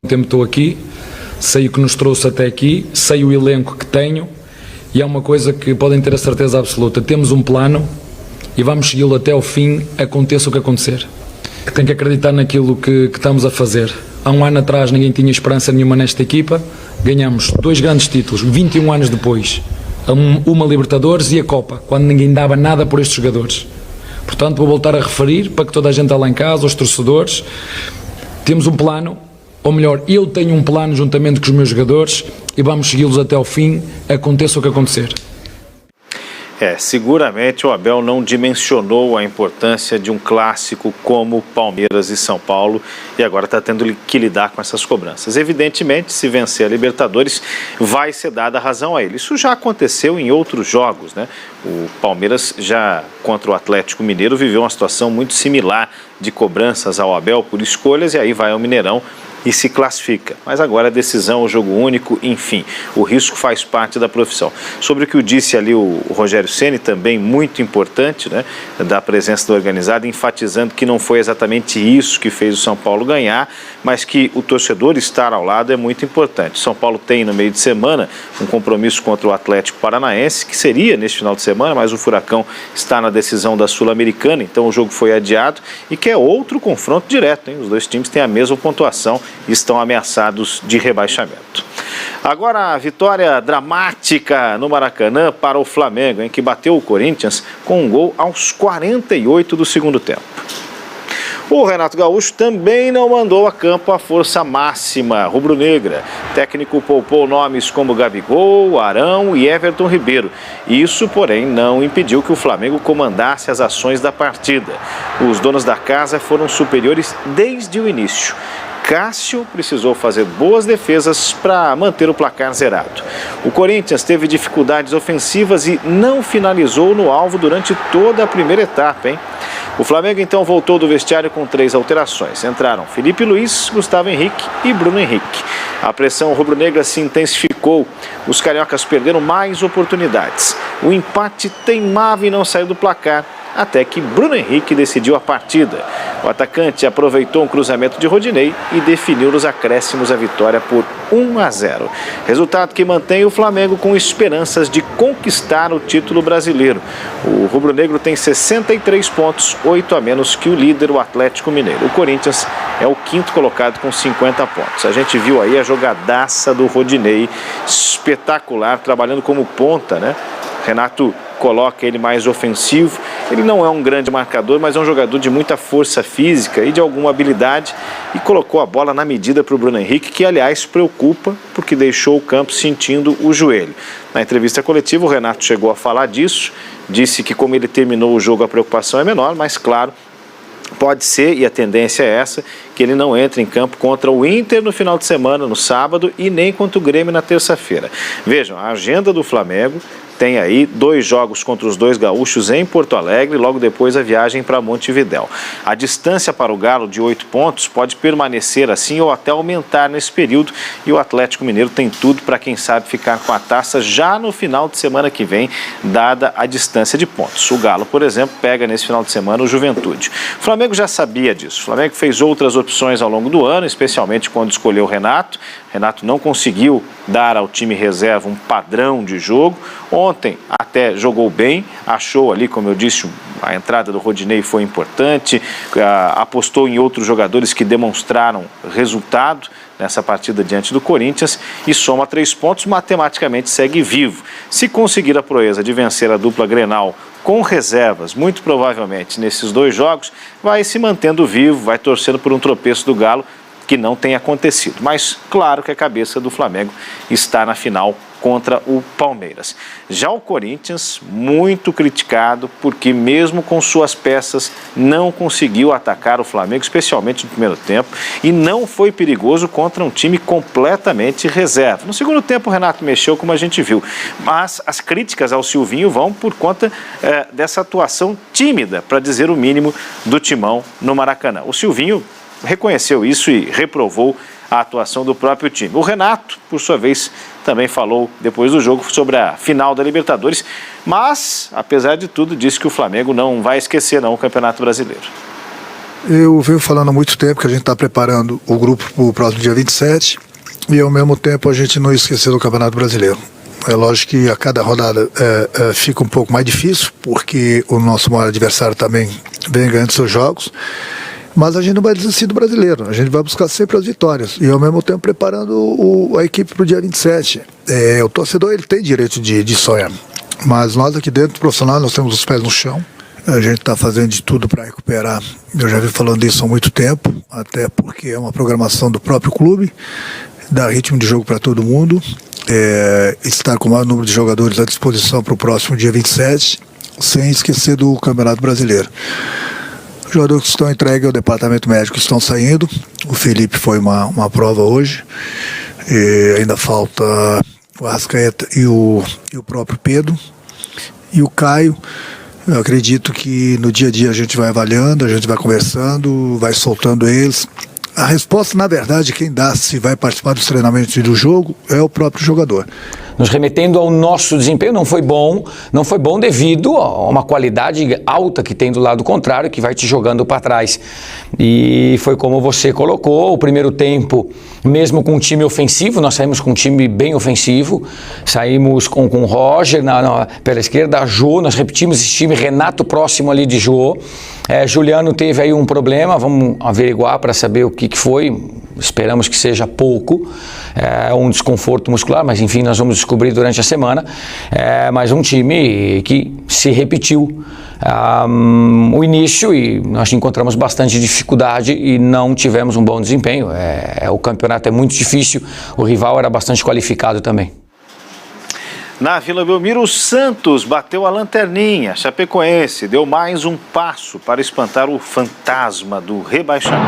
tempo estou aqui, sei o que nos trouxe até aqui, sei o elenco que tenho e é uma coisa que podem ter a certeza absoluta. Temos um plano e vamos segui-lo até ao fim, aconteça o que acontecer. Que tem que acreditar naquilo que estamos a fazer. Há um ano atrás ninguém tinha esperança nenhuma nesta equipa, ganhamos 2 grandes títulos, 21 anos depois, uma Libertadores e a Copa, quando ninguém dava nada por estes jogadores. Portanto, vou voltar a referir para que toda a gente lá em casa, os torcedores, temos um plano, ou melhor, eu tenho um plano juntamente com os meus jogadores e vamos segui-los até ao fim, aconteça o que acontecer. Seguramente o Abel não dimensionou a importância de um clássico como Palmeiras e São Paulo e agora está tendo que lidar com essas cobranças. Evidentemente, se vencer a Libertadores, vai ser dada a razão a ele. Isso já aconteceu em outros jogos, né? O Palmeiras já contra o Atlético Mineiro viveu uma situação muito similar de cobranças ao Abel por escolhas e aí vai ao Mineirão e se classifica. Mas agora a decisão, o jogo único, enfim, o risco faz parte da profissão. Sobre o que disse ali o Rogério Ceni, também muito importante, né, da presença do organizado, enfatizando que não foi exatamente isso que fez o São Paulo ganhar, mas que o torcedor estar ao lado é muito importante. São Paulo tem no meio de semana um compromisso contra o Atlético Paranaense, que seria neste final de semana, mas o Furacão está na decisão da Sul-Americana, então o jogo foi adiado e que é outro confronto direto, hein? Os dois times têm a mesma pontuação e estão ameaçados de rebaixamento. Agora a vitória dramática no Maracanã para o Flamengo, em que bateu o Corinthians com um gol aos 48 do segundo tempo. O Renato Gaúcho também não mandou a campo a força máxima rubro-negra. O técnico poupou nomes como Gabigol, Arão e Everton Ribeiro. Isso, porém, não impediu que o Flamengo comandasse as ações da partida. Os donos da casa foram superiores desde o início. Cássio precisou fazer boas defesas para manter o placar zerado. O Corinthians teve dificuldades ofensivas e não finalizou no alvo durante toda a primeira etapa, hein? O Flamengo então voltou do vestiário com 3 alterações. Entraram Felipe Luiz, Gustavo Henrique e Bruno Henrique. A pressão rubro-negra se intensificou. Os cariocas perderam mais oportunidades. O empate teimava em não sair do placar, até que Bruno Henrique decidiu a partida. O atacante aproveitou um cruzamento de Rodinei e definiu nos acréscimos a vitória por 1-0. Resultado que mantém o Flamengo com esperanças de conquistar o título brasileiro. O rubro-negro tem 63 pontos, 8 a menos que o líder, o Atlético Mineiro. O Corinthians é o 5º colocado com 50 pontos. A gente viu aí a jogadaça do Rodinei, espetacular, trabalhando como ponta, né? Renato coloca ele mais ofensivo. Ele não é um grande marcador, mas é um jogador de muita força física e de alguma habilidade e colocou a bola na medida para o Bruno Henrique, que aliás preocupa porque deixou o campo sentindo o joelho. Na entrevista coletiva o Renato chegou a falar disso, disse que como ele terminou o jogo a preocupação é menor, mas claro, pode ser, e a tendência é essa, que ele não entre em campo contra o Inter no final de semana, no sábado, e nem contra o Grêmio na terça-feira. Vejam, a agenda do Flamengo tem aí 2 jogos contra os 2 gaúchos em Porto Alegre, logo depois a viagem para Montevidéu. A distância para o Galo de 8 pontos pode permanecer assim ou até aumentar nesse período, e o Atlético Mineiro tem tudo para, quem sabe, ficar com a taça já no final de semana que vem, dada a distância de pontos. O Galo, por exemplo, pega nesse final de semana o Juventude. O Flamengo já sabia disso. O Flamengo fez outras opções ao longo do ano, especialmente quando escolheu o Renato. Renato não conseguiu dar ao time reserva um padrão de jogo. Ontem até jogou bem, achou ali, como eu disse, a entrada do Rodinei foi importante, apostou em outros jogadores que demonstraram resultado nessa partida diante do Corinthians e soma 3 pontos, matematicamente segue vivo. Se conseguir a proeza de vencer a dupla Grenal com reservas, muito provavelmente nesses 2 jogos, vai se mantendo vivo, vai torcendo por um tropeço do Galo que não tem acontecido. Mas claro que a cabeça do Flamengo está na final contra o Palmeiras. Já o Corinthians, muito criticado, porque mesmo com suas peças não conseguiu atacar o Flamengo, especialmente no primeiro tempo, e não foi perigoso contra um time completamente reserva. No segundo tempo o Renato mexeu, como a gente viu, mas as críticas ao Silvinho vão por conta dessa atuação tímida, para dizer o mínimo, do Timão no Maracanã. O Silvinho reconheceu isso e reprovou a atuação do próprio time. O Renato, por sua vez, também falou depois do jogo sobre a final da Libertadores, mas, apesar de tudo, disse que o Flamengo não vai esquecer não o Campeonato Brasileiro. Eu venho falando há muito tempo que a gente está preparando o grupo para o próximo dia 27 e, ao mesmo tempo, a gente não esquecer do Campeonato Brasileiro. É lógico que a cada rodada fica um pouco mais difícil, porque o nosso maior adversário também vem ganhando seus jogos, mas a gente não vai desistir do brasileiro, a gente vai buscar sempre as vitórias e, ao mesmo tempo, preparando a equipe para o dia 27. O torcedor ele tem direito de sonhar, mas nós aqui dentro, profissionais, nós temos os pés no chão. A gente está fazendo de tudo para recuperar. Eu já venho falando disso há muito tempo, até porque é uma programação do próprio clube, dá ritmo de jogo para todo mundo, estar com o maior número de jogadores à disposição para o próximo dia 27, sem esquecer do Campeonato Brasileiro. Os jogadores que estão entregues ao departamento médico estão saindo. O Felipe foi uma prova hoje, ainda falta o Arrascaeta e o próprio Pedro. E o Caio, eu acredito que no dia a dia a gente vai avaliando, a gente vai conversando, vai soltando eles. A resposta, na verdade, quem dá se vai participar dos treinamentos e do jogo é o próprio jogador. Nos remetendo ao nosso desempenho, não foi bom devido a uma qualidade alta que tem do lado contrário, que vai te jogando para trás. E foi como você colocou, o primeiro tempo, mesmo com um time ofensivo, nós saímos com um time bem ofensivo, saímos com o Roger pela esquerda, a Jô, nós repetimos esse time, Renato próximo ali de Jô. Juliano teve aí um problema, vamos averiguar para saber o que foi, esperamos que seja pouco, um desconforto muscular, mas enfim, nós vamos descobrir durante a semana, mas um time que se repetiu o início e nós encontramos bastante dificuldade e não tivemos um bom desempenho. O campeonato é muito difícil, o rival era bastante qualificado também. Na Vila Belmiro, o Santos bateu a lanterninha. Chapecoense deu mais um passo para espantar o fantasma do rebaixamento.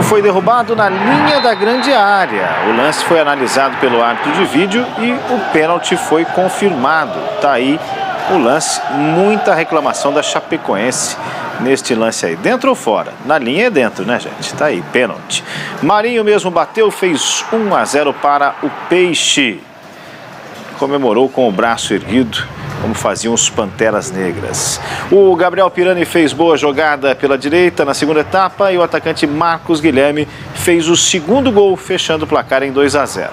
Foi derrubado na linha da grande área. O lance foi analisado pelo árbitro de vídeo e o pênalti foi confirmado. Tá aí o lance, muita reclamação da Chapecoense neste lance aí. Dentro ou fora? Na linha é dentro, né, gente? Tá aí, pênalti. Marinho mesmo bateu, fez 1-0 para o Peixe. Comemorou com o braço erguido, como faziam os Panteras Negras. O Gabriel Pirani fez boa jogada pela direita na segunda etapa e o atacante Marcos Guilherme fez o segundo gol, fechando o placar em 2-0.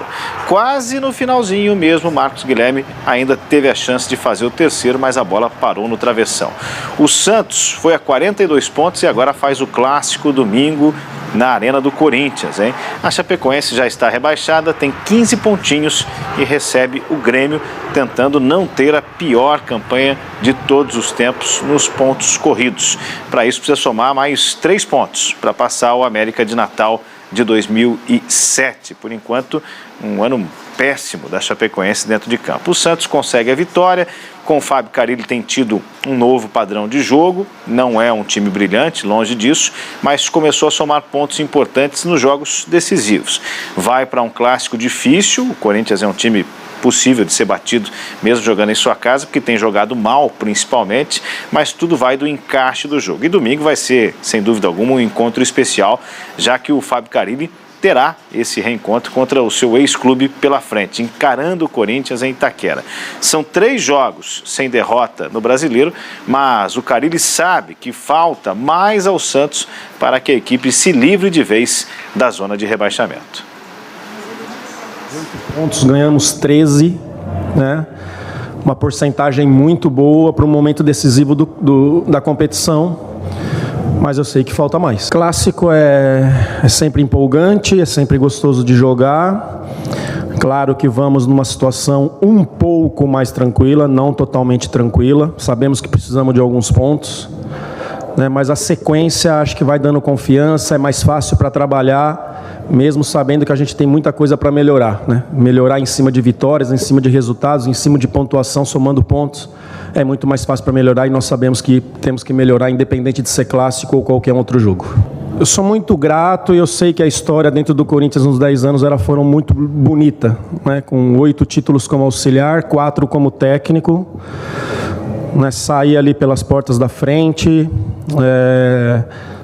Quase no finalzinho mesmo, Marcos Guilherme ainda teve a chance de fazer o terceiro, mas a bola parou no travessão. O Santos foi a 42 pontos e agora faz o clássico domingo na Arena do Corinthians, hein? A Chapecoense já está rebaixada, tem 15 pontinhos e recebe o Grêmio, tentando não ter a pior campanha de todos os tempos nos pontos corridos. Para isso precisa somar mais 3 pontos para passar o América de Natal de 2007. Por enquanto, um ano péssimo da Chapecoense dentro de campo. O Santos consegue a vitória. Com o Fábio Carille tem tido um novo padrão de jogo, não é um time brilhante, longe disso, mas começou a somar pontos importantes nos jogos decisivos. Vai para um clássico difícil, o Corinthians é um time possível de ser batido, mesmo jogando em sua casa, porque tem jogado mal, principalmente, mas tudo vai do encaixe do jogo. E domingo vai ser, sem dúvida alguma, um encontro especial, já que o Fábio Carille terá esse reencontro contra o seu ex-clube pela frente, encarando o Corinthians em Itaquera. São 3 jogos sem derrota no Brasileiro, mas o Carille sabe que falta mais ao Santos para que a equipe se livre de vez da zona de rebaixamento. 8 pontos, ganhamos 13, né? Uma porcentagem muito boa para o momento decisivo da competição. Mas eu sei que falta mais. Clássico é sempre empolgante, é sempre gostoso de jogar. Claro que vamos numa situação um pouco mais tranquila, não totalmente tranquila. Sabemos que precisamos de alguns pontos, né? Mas a sequência acho que vai dando confiança, é mais fácil para trabalhar, mesmo sabendo que a gente tem muita coisa para melhorar, né? Melhorar em cima de vitórias, em cima de resultados, em cima de pontuação, somando pontos. É muito mais fácil para melhorar e nós sabemos que temos que melhorar independente de ser clássico ou qualquer outro jogo. Eu sou muito grato e eu sei que a história dentro do Corinthians nos 10 anos foram muito bonita, né? Com 8 títulos como auxiliar, 4 como técnico, né? Saí ali pelas portas da frente,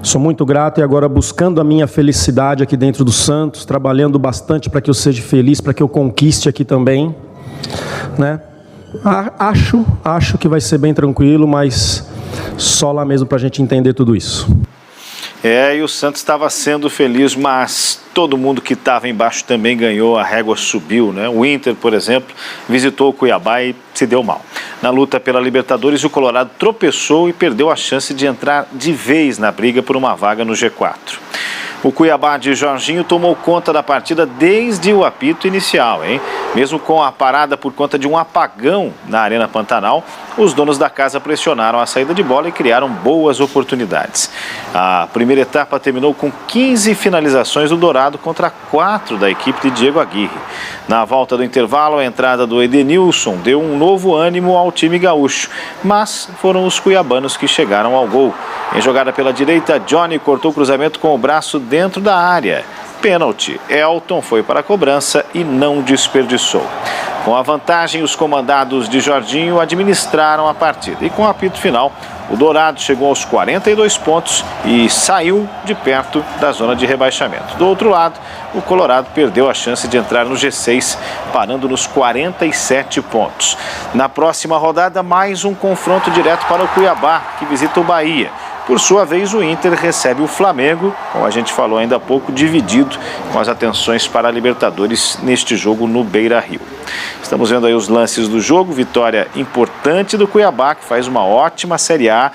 sou muito grato e agora buscando a minha felicidade aqui dentro do Santos, trabalhando bastante para que eu seja feliz, para que eu conquiste aqui também, né? Acho que vai ser bem tranquilo, mas Só lá mesmo para a gente entender tudo isso. E o Santos estava sendo feliz, mas todo mundo que estava embaixo também ganhou, a régua subiu, né? O Inter, por exemplo, visitou o Cuiabá e se deu mal. Na luta pela Libertadores, o Colorado tropeçou e perdeu a chance de entrar de vez na briga por uma vaga no G4. O Cuiabá de Jorginho tomou conta da partida desde o apito inicial, hein? Mesmo com a parada por conta de um apagão na Arena Pantanal, os donos da casa pressionaram a saída de bola e criaram boas oportunidades. A primeira etapa terminou com 15 finalizações do Dourado contra 4 da equipe de Diego Aguirre. Na volta do intervalo, a entrada do Edenilson deu um novo ânimo ao time gaúcho, mas foram os cuiabanos que chegaram ao gol. Em jogada pela direita, Johnny cortou o cruzamento com o braço dentro da área. Pênalti. Elton foi para a cobrança e não desperdiçou. Com a vantagem, os comandados de Jorginho administraram a partida. E com o apito final, o Dourado chegou aos 42 pontos e saiu de perto da zona de rebaixamento. Do outro lado, o Colorado perdeu a chance de entrar no G6, parando nos 47 pontos. Na próxima rodada, mais um confronto direto para o Cuiabá, que visita o Bahia. Por sua vez, o Inter recebe o Flamengo, como a gente falou ainda há pouco, dividido com as atenções para a Libertadores neste jogo no Beira-Rio. Estamos vendo aí os lances do jogo, vitória importante do Cuiabá, que faz uma ótima Série A.